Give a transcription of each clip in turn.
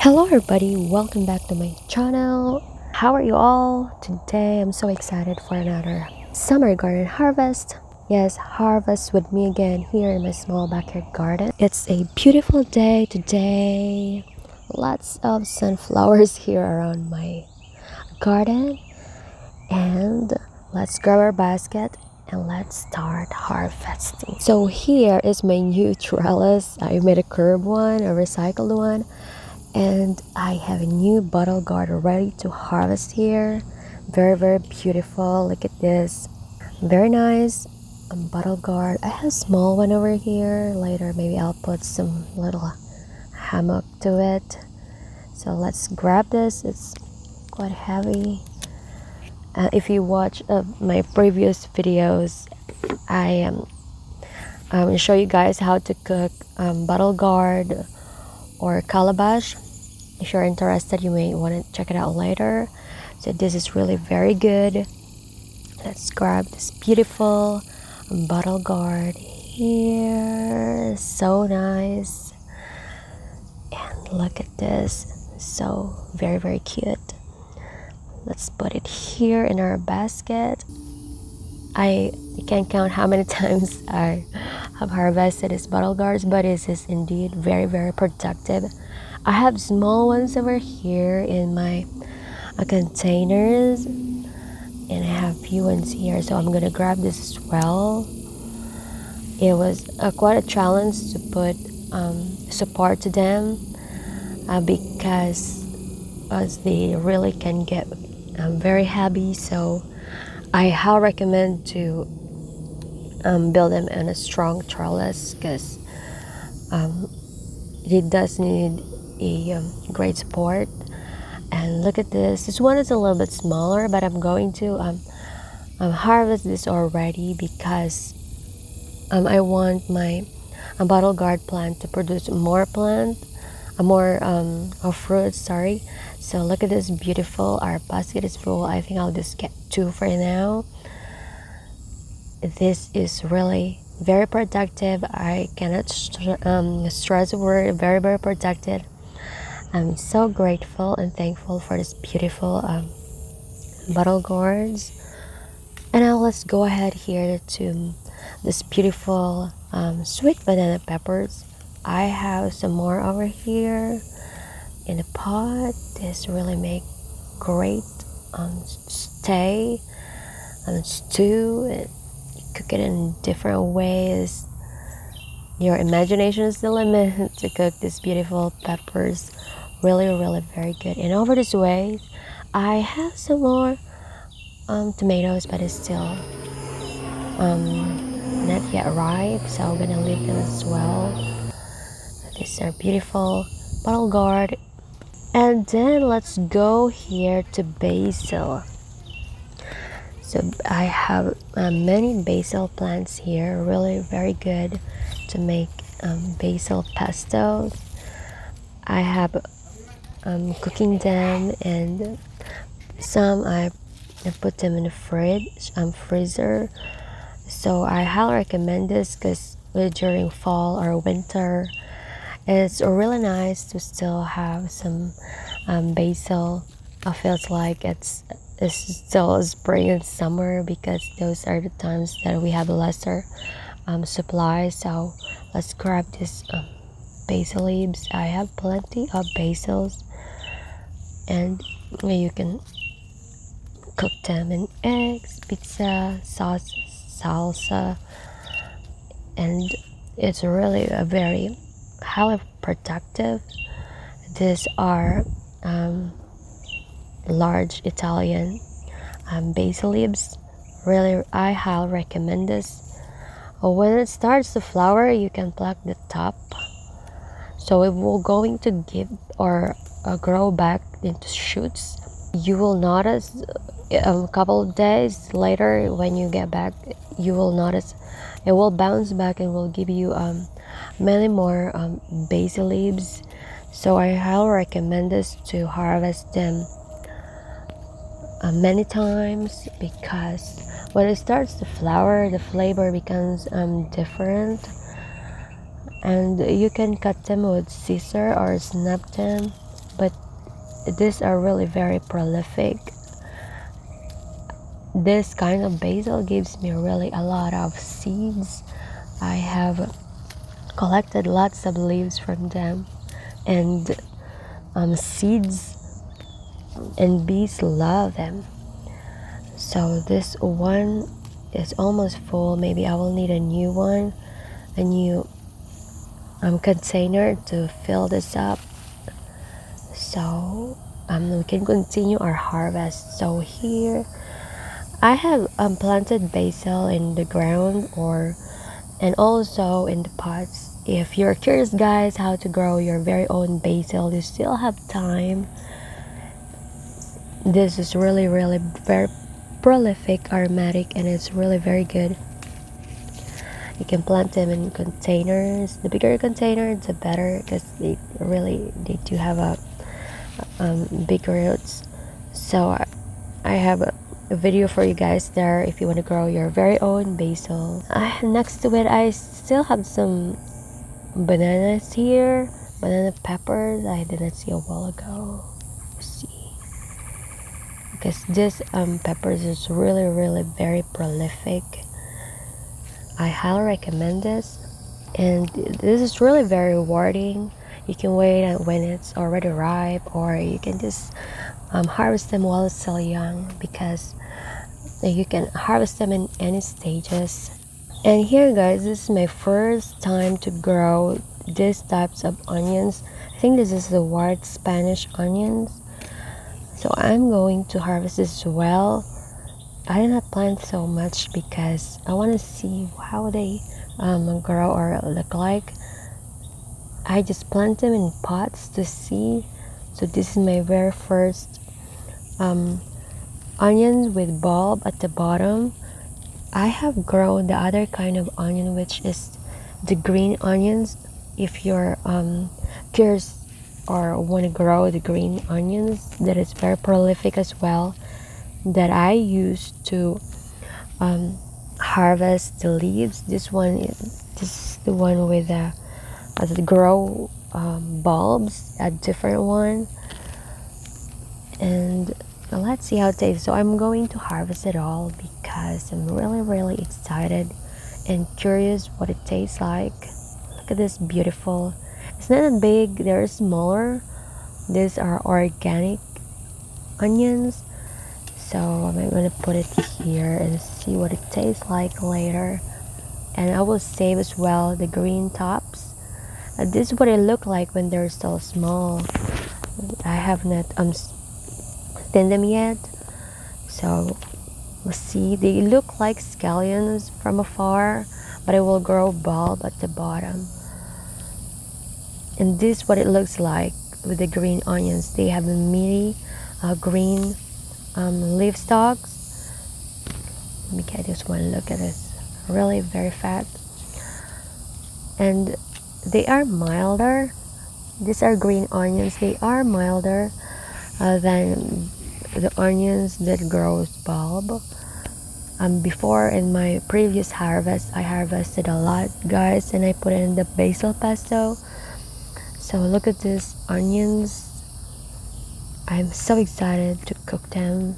Hello everybody, welcome back to my channel. How are you all? Today I'm so excited for another summer garden harvest. Yes, harvest with me again here in my small backyard garden. It's a beautiful day today. Lots of sunflowers here around my garden. And let's grab our basket and let's start harvesting. So here is my new trellis. I made a curved one, a recycled one. And I have a new bottle guard ready to harvest here. Very beautiful. Look at this, very nice bottle guard. I have a small one over here. Later maybe I'll put some little hammock to it. So let's grab this. It's quite heavy. If you watch my previous videos, I show you guys how to cook bottle guard or calabash. If you're interested, you may want to check it out later. So this is really very good. Let's grab this beautiful bottle guard here. So nice. And look at this. So very cute. Let's put it here in our basket. I can't count how many times I have harvested these bottle guards, but it is indeed very productive. I have small ones over here in my containers, and I have few ones here, so I'm gonna grab this as well. It was quite a challenge to put support to them because as they really can get very heavy, so I highly recommend to build them in a strong trellis because it does need a great support. And look at this one is a little bit smaller, but I'm going to harvest this already because I want my bottle guard plant to produce more fruits, sorry. So look at this beautiful, our basket is full. I think I'll just get 2 for now. This is really very productive. I cannot stress the word very productive. I'm so grateful and thankful for this beautiful bottle gourds. And now let's go ahead here to this beautiful sweet banana peppers. I have some more over here in a pot. This really make great stew. You cook it in different ways. Your imagination is the limit to cook these beautiful peppers. Really very good. And over this way I have some more tomatoes, but it's still not yet ripe, so I'm gonna leave them as well. These are beautiful bottle guard. And then let's go here to basil. So I have many basil plants here, really very good to make basil pesto. I have cooking them, and some I put them in the freezer. So I highly recommend this because during fall or winter it's really nice to still have some basil. I feels like it's still spring and summer because those are the times that we have lesser supply. So let's grab this basil leaves. I have plenty of basils, and you can cook them in eggs, pizza, sauce, salsa, and it's really a very highly productive. These are large Italian basil leaves. Really, I highly recommend this. When it starts to flower, you can pluck the top, so it will going to give or grow back into shoots. You will notice a couple of days later when you get back, you will notice it will bounce back and will give you many more basil leaves. So I highly recommend this to harvest them many times, because when it starts to flower, the flavor becomes different, and you can cut them with scissor or snap them but these are really very prolific. This kind of basil gives me really a lot of seeds. I have collected lots of leaves from them, and seeds, and bees love them. So this one is almost full. Maybe I will need a new one, a new container to fill this up, so we can continue our harvest. So here I have planted basil in the ground and also in the pots. If you're curious, guys, how to grow your very own basil, you still have time. This is really very prolific, aromatic, and it's really very good. You can plant them in containers. The bigger container, the better, because they do have a big roots. So I have a video for you guys there if you want to grow your very own basil. Next to it, I still have some bananas here, banana peppers I didn't see a while ago. Let's see, because this peppers is really very prolific. I highly recommend this, and this is really very rewarding. You can wait when it's already ripe, or you can just harvest them while it's still young, because you can harvest them in any stages. And here, guys, this is my first time to grow these types of onions. I think this is the white Spanish onions, so I'm going to harvest this as well. I did not plant so much because I want to see how they grow or look like. I just plant them in pots to see. So this is my very first onions with bulb at the bottom. I have grown the other kind of onion, which is the green onions. If you're curious or want to grow the green onions, that is very prolific as well, that I use to harvest the leaves. This is the one with the grow bulbs, a different one. And let's see how it tastes. So I'm going to harvest it all because I'm really excited and curious what it tastes like. Look at this, beautiful. It's not that big, they're smaller. These are organic onions. So I'm gonna put it here and see what it tastes like later. And I will save as well the green tops. This is what it look like when they're still small. I have not thinned them yet, so we'll see. They look like scallions from afar, but it will grow bulb at the bottom. And this is what it looks like with the green onions. They have a meaty green leaf stalks. Let me get this one. Look at this, really very fat, and they are milder. These are green onions. They are milder than the onions that grows bulb. Before, in my previous harvest, I harvested a lot, guys, and I put it in the basil pesto. So look at these onions. I'm so excited to cook them.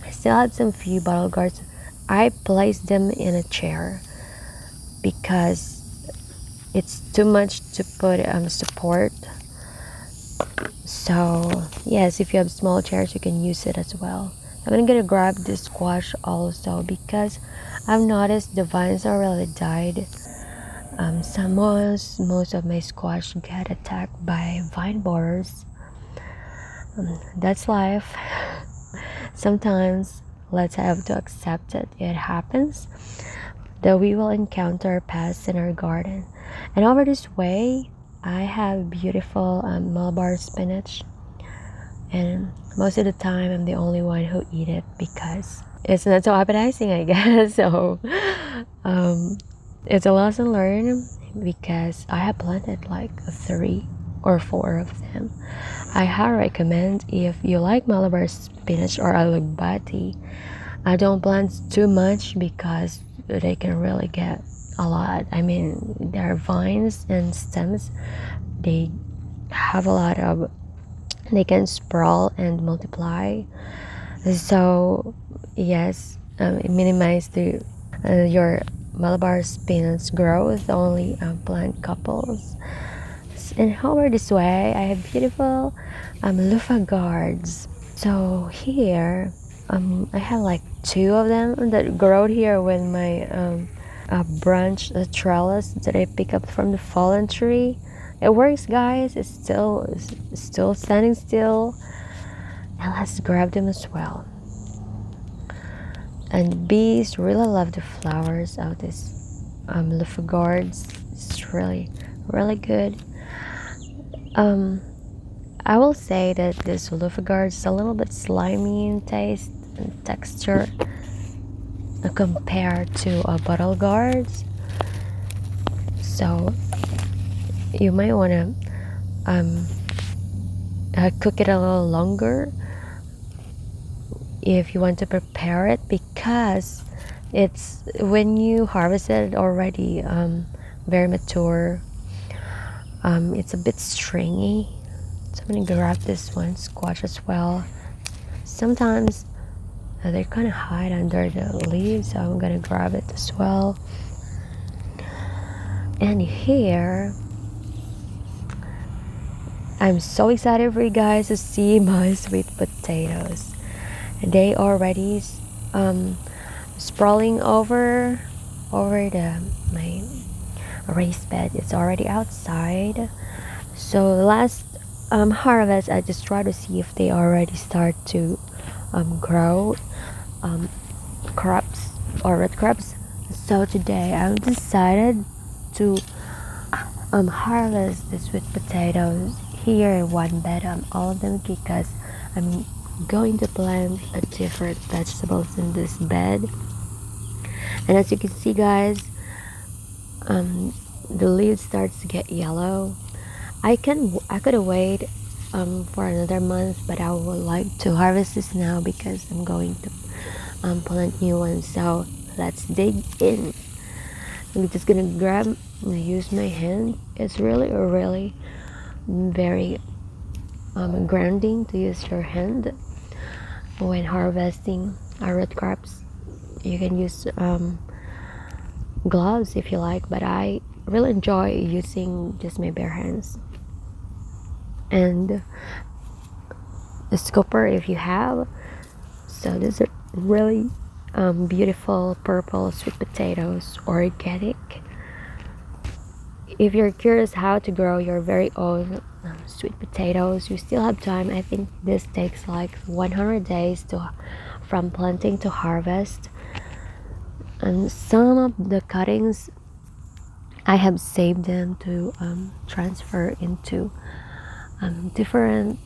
I still had some few bottle gourds. I placed them in a chair because it's too much to put support. So yes, if you have small chairs, you can use it as well. I'm gonna grab this squash also because I've noticed the vines are really died. Most of my squash get attacked by vine borers. That's life. Sometimes let's have to accept it. It happens that we will encounter pests in our garden. And over this way, I have beautiful Malabar spinach, and most of the time I'm the only one who eat it because it's not so appetizing, I guess. So it's a lesson learned because I have planted like 3 or 4 of them. I highly recommend, if you like Malabar spinach or alugbati, I don't plant too much because they can really get a lot. I mean, their vines and stems, they have a lot of they can sprawl and multiply. So yes, it minimizes your Malabar spinach growth, only plant couples. And over this way, I have beautiful Loofah Guards. So here, I have like two of them that growed here with my branch trellis that I pick up from the fallen tree. It works, guys. It's still standing still. And let's grab them as well. And bees really love the flowers of this Loofah Guards. It's really good. I will say that this Loofah Guard is a little bit slimy in taste and texture compared to bottle guards. So you might want to cook it a little longer if you want to prepare it, because it's when you harvest it already very mature, it's a bit stringy. So I'm gonna grab this one squash as well. Sometimes they're kind of hide under the leaves, so I'm gonna grab it as well. And here, I'm so excited for you guys to see my sweet potatoes. They already sprawling over my raised bed. It's already outside. So last harvest, I just try to see if they already start to grow crops or red crops. So today I decided to harvest the sweet potatoes here in one bed, all of them, because I'm going to plant different vegetables in this bed. And as you can see, guys, the leaves starts to get yellow. I could wait for another month, but I would like to harvest this now because I'm going to plant new ones. So let's dig in. I'm just gonna use my hand. It's really very grounding to use your hand when harvesting root crops. You can use gloves if you like, but I really enjoy using just my bare hands. And a scooper if you have. So these are really beautiful purple sweet potatoes, organic. If you're curious how to grow your very own sweet potatoes, you still have time. I think this takes like 100 days from planting to harvest. And some of the cuttings, I have saved them to transfer into different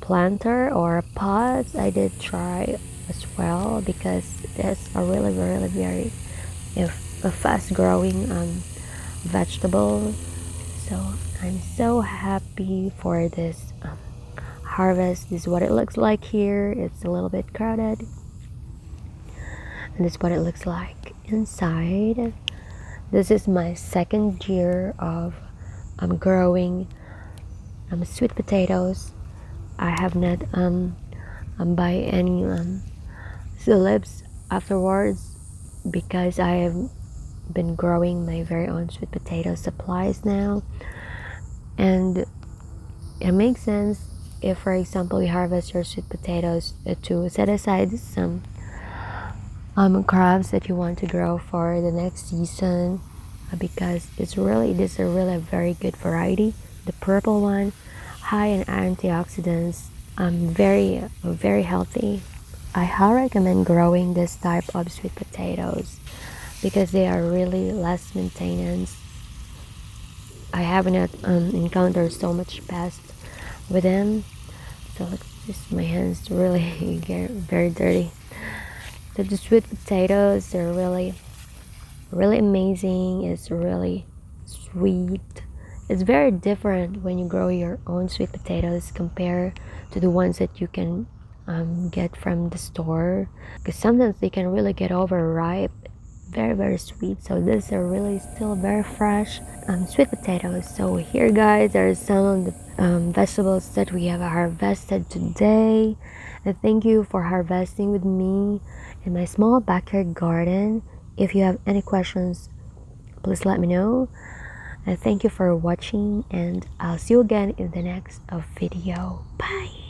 planter or pots. I did try as well because it's a really very a fast growing vegetable. So I'm so happy for this harvest. This is what it looks like here. It's a little bit crowded, and this is what it looks like inside. This is my second year of growing sweet potatoes. I have not buy any tulips afterwards because I have been growing my very own sweet potato supplies now. And it makes sense if, for example, you harvest your sweet potatoes to set aside some crops that you want to grow for the next season, because this is a really very good variety. The purple one, high in antioxidants, very healthy. I highly recommend growing this type of sweet potatoes because they are really less maintenance. I have not encountered so much pest with them. So look, just my hands really get very dirty. So the sweet potatoes, they're really amazing. It's really sweet. It's very different when you grow your own sweet potatoes compared to the ones that you can get from the store, because sometimes they can really get overripe very sweet. So these are really still very fresh sweet potatoes. So here guys are some of the vegetables that we have harvested today. And thank you for harvesting with me in my small backyard garden. If you have any questions, please let me know. And thank you for watching, and I'll see you again in the next video. Bye.